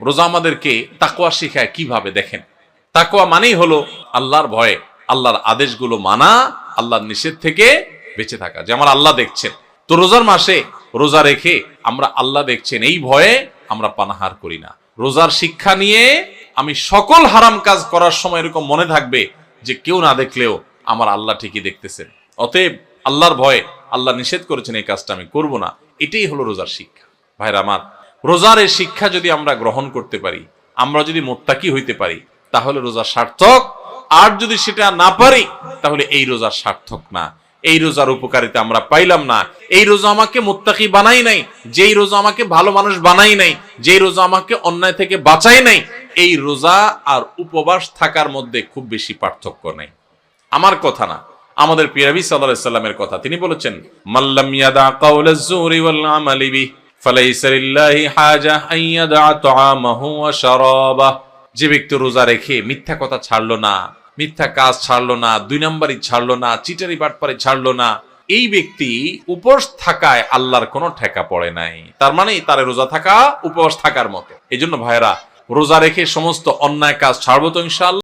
রোজা আমাদেরকে তাকওয়া শিখায় কিভাবে দেখেন। তাকওয়া মানেই হলো আল্লাহর ভয়ে, আল্লাহর আদেশগুলো মানা, আল্লাহর নিষেধ থেকে বেঁচে থাকা, যে আমার আল্লাহ দেখছেন। তো রোজার মাসে রোজা রেখে আমরা আল্লাহ দেখছেন এই ভয়ে আমরা পানাহার করি না। রোজার শিক্ষা নিয়ে আমি সকল হারাম কাজ করার সময় এরকম মনে থাকবে যে কেউ না দেখলেও আমার আল্লাহ ঠিকই দেখতেছেন। অতএব আল্লাহর ভয়ে, আল্লাহ নিষেধ করেছেন এই কাজটা আমি করব না, এটাই হলো রোজার শিক্ষা। ভাইরা আমার, রোজার এই শিক্ষা যদি আমরা গ্রহণ করতে পারি, আমরা যদি মুত্তাকি হইতে পারি, তাহলে রোজা সার্থক। আর যদি সেটা না পারি, তাহলে এই রোজা সার্থক না, এই রোজার উপকারিতা আমরা পাইলাম না। এই রোজা আমাকে মুত্তাকি বানাই নাই, যেই রোজা আমাকে ভালো মানুষ বানাই নাই, যেই রোজা আমাকে অন্যায় থেকে বাঁচাই নাই, এই রোজা আর উপবাস থাকার মধ্যে খুব বেশি পার্থক্য নেই। আমার কথা না, আমাদের প্রিয় নবী সাল্লাল্লাহু আলাইহি সাল্লামের কথা। তিনি বলেছেন, মাল্লাম ইয়াদা কাওলাজ যুরি ওয়াল আমালি বিহি ফালাইসা লিল্লাহি হাজা আন ইয়াদা তাআমাহু ওয়া শারাবাহু। যে ব্যক্তি রোজা রেখে মিথ্যা কথা ছাড়লো না, মিথ্যা কাজ ছাড়লো না, দুই নম্বরই ছাড়লো না, চিটারি বাটপারি ছাড়লো না, এই ব্যক্তি উপবাস থাকায় আল্লাহর কোনো ঠেকা পড়ে নাই। তার মানে তার রোজা থাকা উপবাস থাকার মতো। এই জন্য ভাইরা, রোজা রেখে সমস্ত অন্যায় কাজ ছাড়বো তো ইনশাআল্লাহ।